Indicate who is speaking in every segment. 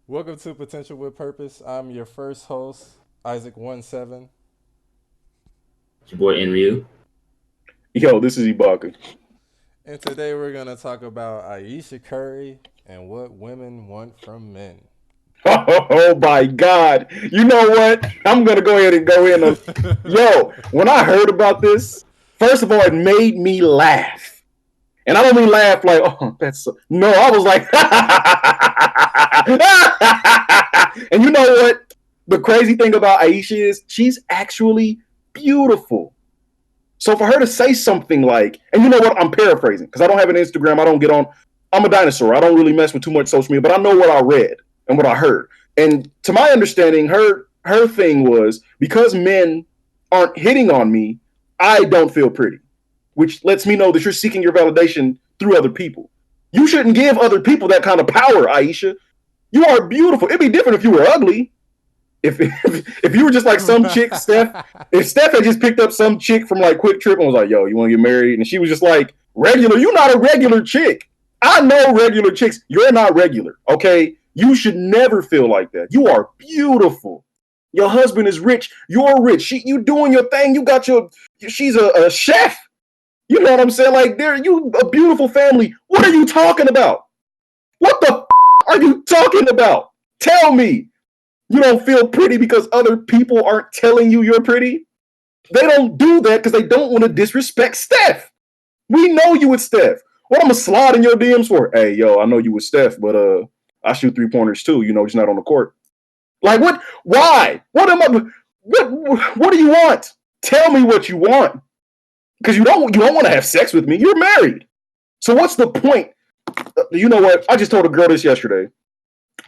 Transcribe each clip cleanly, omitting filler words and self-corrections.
Speaker 1: Welcome to Potential with Purpose. I'm your first host, Isaac 17,
Speaker 2: It's your boy Enryu.
Speaker 3: Yo, this is Ibaka.
Speaker 1: and today we're gonna talk about Ayesha Curry and what women want from men.
Speaker 3: Oh my God. You know what? I'm going to go ahead and go in. Yo, when I heard about this, first of all, it made me laugh. And I don't mean laugh like, oh, that's so... No, I was like, and you know what? The crazy thing about Aisha is she's actually beautiful. So for her to say something like, and you know what? I'm paraphrasing because I don't have an Instagram. I don't get on. I'm a dinosaur. I don't really mess with too much social media, but I know what I read and what I heard. And to my understanding, her thing was because men aren't hitting on me, I don't feel pretty, which lets me know that you're seeking your validation through other people. You shouldn't give other people that kind of power, Aisha. You are beautiful. It'd be different if you were ugly. If you were just like some chick, Steph, if Steph had just picked up some chick from like Quick Trip and was like, "Yo, you want to get married?" and she was just like regular, you're not a regular chick. I know regular chicks. You're not regular. Okay, you should never feel like that. You are beautiful. Your husband is rich. You're rich. You doing your thing. You got your. She's a chef. You know what I'm saying? Like, there, you a beautiful family. What are you talking about? What the are you talking about? Tell me. You don't feel pretty because other people aren't telling you you're pretty. They don't do that because they don't want to disrespect Steph. We know you with Steph. What I'm gonna slide in your DMs for? Hey, yo, I know you with Steph, but I shoot 3 pointers too. You know, just not on the court. Like what? Why? What am I? What do you want? Tell me what you want. Because you don't want to have sex with me. You're married. So what's the point? You know what? I just told a girl this yesterday.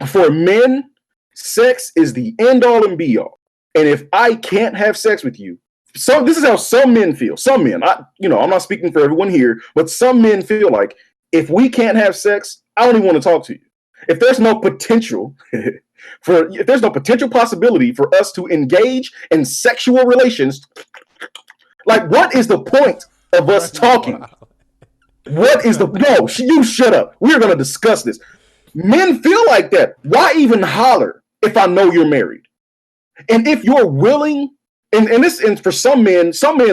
Speaker 3: For men, sex is the end all and be all. And if I can't have sex with you, so this is how some men feel. Some men, I'm not speaking for everyone here, but some men feel like if we can't have sex, I don't even want to talk to you. If there's no potential if there's no potential possibility for us to engage in sexual relations, like what is the point of
Speaker 1: Bro,
Speaker 3: us
Speaker 1: you
Speaker 3: talking?
Speaker 1: wild.
Speaker 3: What is the no? You shut up. We're gonna discuss this. Men feel like that. Why even holler if I know you're married? And if you're willing, and for some men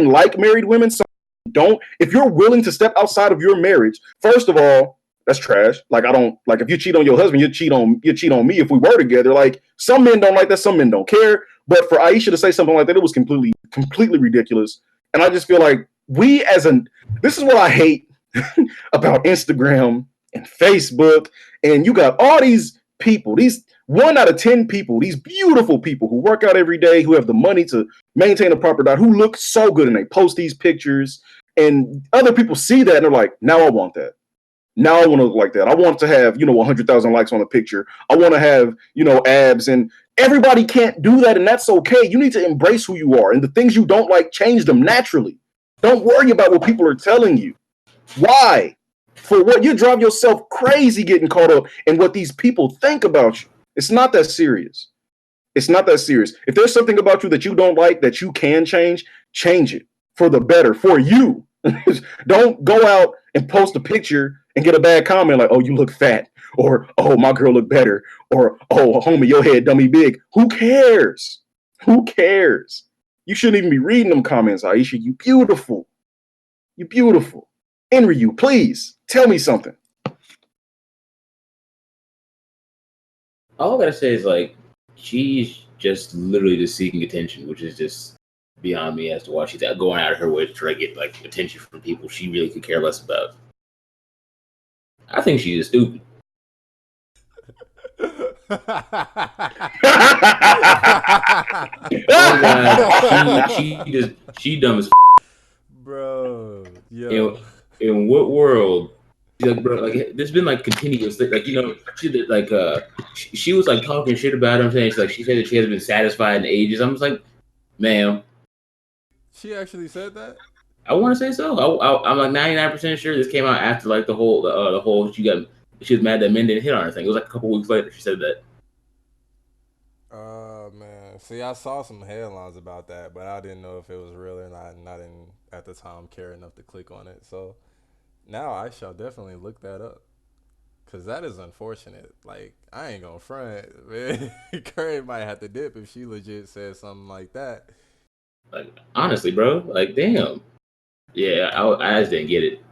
Speaker 3: like married women, some don't. If you're willing to step outside of your marriage, first of all, that's trash. Like I don't like if you cheat on your husband, you cheat on me if we were together. Like some men don't like that, some men don't care. But for Aisha to say something like that, it was completely ridiculous. And I just feel like we as an this is what I hate about Instagram and Facebook, and you got all these people, these 1 out of 10 people, these beautiful people who work out every day, who have the money to maintain a proper diet, who look so good, and they post these pictures, and other people see that and they're like, now I want that. Now I want to look like that. I want to have 100,000 likes on a picture. I want to have abs, and everybody can't do that, and that's okay. You need to embrace who you are, and the things you don't like, change them naturally. Don't worry about what people are telling you. Why? For what? You drive yourself crazy getting caught up in what these people think about you. It's not that serious. It's not that serious. If there's something about you that you don't like that you can change it for the better for you. Don't go out and post a picture and get a bad comment like, "Oh, you look fat," or "Oh, my girl look better," or "Oh, homie, your head dummy big." Who cares? Who cares? You shouldn't even be reading them comments, Aisha. You beautiful. You beautiful. Henry, you please tell me something.
Speaker 2: All I gotta say is like she's just literally just seeking attention, which is just beyond me as to why she's going out of her way to try to get like attention from people she really could care less about. I think she's just stupid. Oh god, she dumb as
Speaker 1: Bro,
Speaker 2: in
Speaker 1: yo.
Speaker 2: in what world? Like, bro, like there's been like continuous like she did like she was like talking shit about him saying she said that she hasn't been satisfied in ages. I'm just like, ma'am,
Speaker 1: She actually said that?
Speaker 2: I want to say so. I'm like 99% sure this came out after like the whole she was mad that men didn't hit on her thing. It was like a couple weeks later she said that.
Speaker 1: Man. See, I saw some headlines about that, but I didn't know if it was real or not, and I didn't at the time care enough to click on it. So now I shall definitely look that up. Cause that is unfortunate. Like I ain't gonna front, man. Curry might have to dip if she legit said something like that.
Speaker 2: Like honestly, bro, like damn. Yeah, I just didn't get it.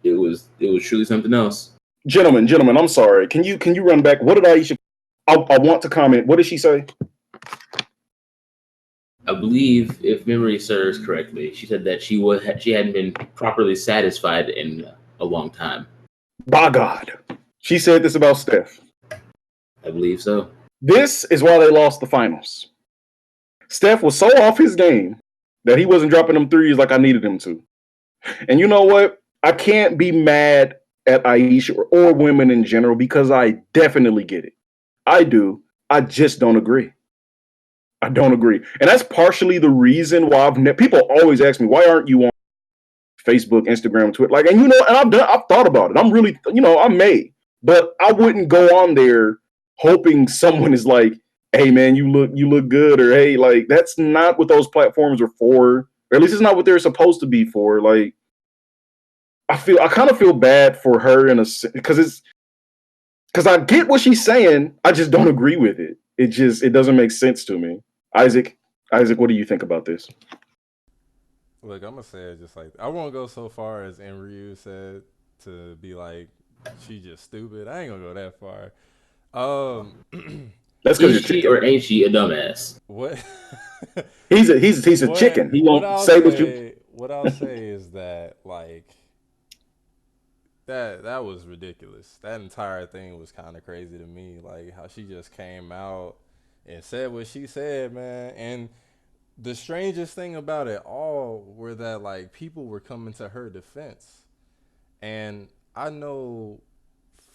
Speaker 2: It was truly something else.
Speaker 3: Gentlemen, I'm sorry. Can you run back? What did Aisha? I want to comment. What did she say?
Speaker 2: I believe, if memory serves correctly, she said that she hadn't been properly satisfied in a long time.
Speaker 3: By God, she said this about Steph.
Speaker 2: I believe so.
Speaker 3: This is why they lost the finals. Steph was so off his game that he wasn't dropping them threes like I needed him to. And you know what? I can't be mad at Aisha or women in general because I definitely get it. I do. I just don't agree. I don't agree. And that's partially the reason why people always ask me, why aren't you on Facebook, Instagram, Twitter? Like, and and I've thought about it. I'm really, I may, but I wouldn't go on there hoping someone is like, hey man, you look good, or hey, like that's not what those platforms are for. Or at least it's not what they're supposed to be for. Like, I kind of feel bad for her because I get what she's saying. I just don't agree with it. It doesn't make sense to me. Isaac, what do you think about this?
Speaker 1: Look, I'm gonna say it just like I won't go so far as Enryu said to be like she just stupid. I ain't gonna go that far.
Speaker 3: That's because
Speaker 2: Is
Speaker 3: you're
Speaker 2: she
Speaker 3: chicken.
Speaker 2: or ain't she a dumbass?
Speaker 1: What?
Speaker 3: He's a chicken. He won't say what you.
Speaker 1: What I'll say is that like that was ridiculous. That entire thing was kind of crazy to me. Like how she just came out and said what she said, man. And the strangest thing about it all were that like people were coming to her defense. And I know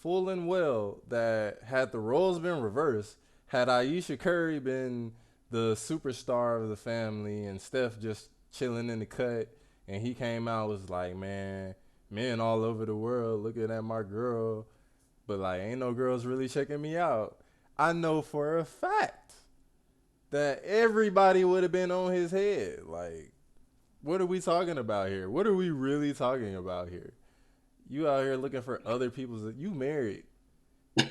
Speaker 1: full and well that had the roles been reversed, had Ayesha Curry been the superstar of the family and Steph just chilling in the cut, and he came out was like, man, men all over the world looking at my girl, but like ain't no girls really checking me out. I know for a fact that everybody would have been on his head. Like, what are we talking about here? What are we really talking about here? You out here looking for other people's. You married.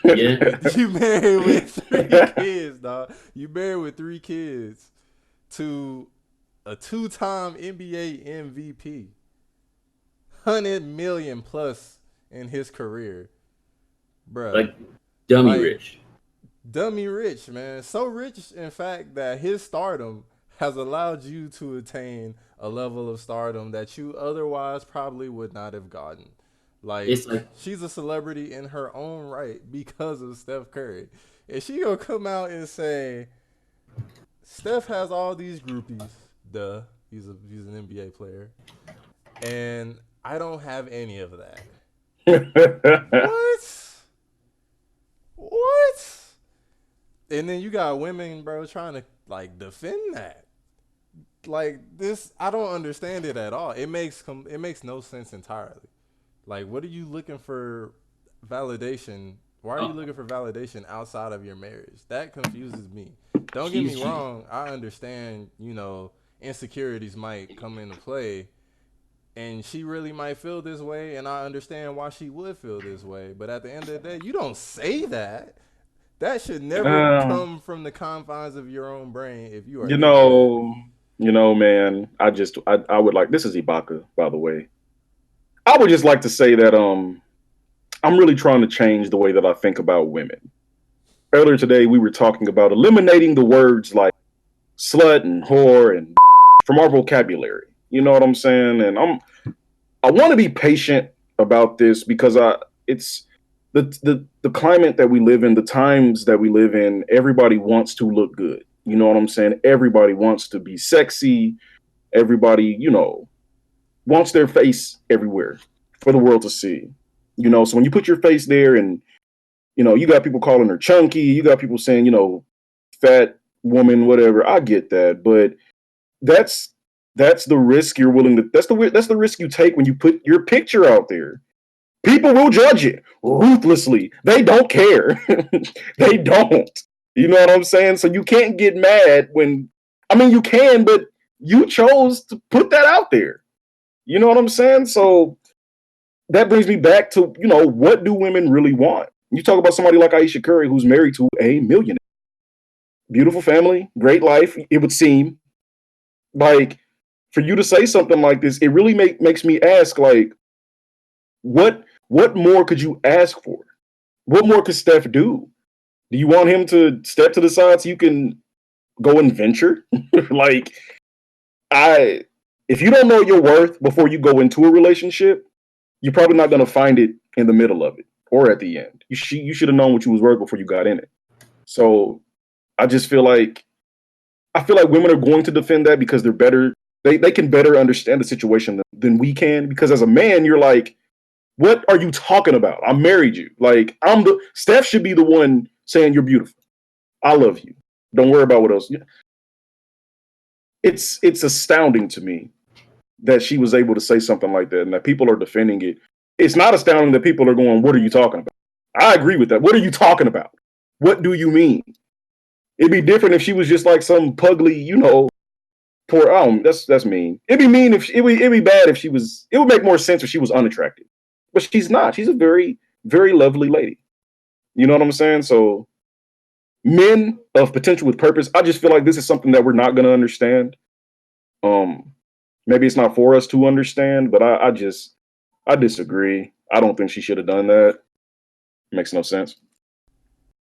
Speaker 2: Yeah.
Speaker 1: You married with 3 kids, dog. You married with 3 kids to a 2-time NBA MVP, 100 million plus in his career, bruh.
Speaker 2: Like dummy
Speaker 1: Like
Speaker 2: rich.
Speaker 1: dummy rich, man. So rich, in fact, that his stardom has allowed you to attain a level of stardom that you otherwise probably would not have gotten. Like
Speaker 2: It's like
Speaker 1: she's a celebrity in her own right because of Steph Curry. And she gonna come out and say Steph has all these groupies. Duh, he's an NBA player, and I don't have any of that. What? What? And then you got women, bro, trying to like defend that. Like this, I don't understand it at all. It makes no sense entirely. Like, what are you looking for validation? Why are you looking for validation outside of your marriage? That confuses me. Don't get me
Speaker 2: she
Speaker 1: wrong. I understand, insecurities might come into play, and she really might feel this way, and I understand why she would feel this way. But at the end of the day, you don't say that. That should never
Speaker 3: um,
Speaker 1: come from the confines of your own brain if you are
Speaker 3: you
Speaker 1: thinking that.
Speaker 3: know, man. I would like. This is Ibaka, by the way. I would just like to say that I'm really trying to change the way that I think about women. Earlier today, we were talking about eliminating the words like slut and whore and from our vocabulary. You know what I'm saying? And I want to be patient about this because it's the climate that we live in, the times that we live in. Everybody wants to look good. You know what I'm saying? Everybody wants to be sexy. Everybody, wants their face everywhere for the world to see. So when you put your face there, and you got people calling her chunky, you got people saying, fat woman, whatever. I get that, but that's that's the risk you're willing to. That's the risk you take when you put your picture out there. People will judge it ruthlessly. They don't care. They don't. You know what I'm saying? So you can't get mad when. I mean, you can, but you chose to put that out there. You know what I'm saying? So that brings me back to, what do women really want? You talk about somebody like Ayesha Curry, who's married to a millionaire, beautiful family, great life. It would seem like, for you to say something like this, it really makes me ask, like, what more could you ask for? What more could Steph do? Do you want him to step to the side so you can go and venture? Like, if you don't know your worth before you go into a relationship, you're probably not going to find it in the middle of it or at the end. You should have known what you was worth before you got in it. So I just feel like women are going to defend that because they're better. They can better understand the situation than we can. Because as a man, you're like, what are you talking about? I married you. Like, Steph should be the one saying you're beautiful. I love you. Don't worry about what else. It's astounding to me that she was able to say something like that and that people are defending it. It's not astounding that people are going, what are you talking about? I agree with that. What are you talking about? What do you mean? It'd be different if she was just like some pugly, poor. That's mean. It'd be mean if it'd be bad if she was. It would make more sense if she was unattractive, but she's not. She's a very, very lovely lady. You know what I'm saying? So, men of potential with purpose. I just feel like this is something that we're not going to understand. Maybe it's not for us to understand, but I disagree. I don't think she should have done that. Makes no sense.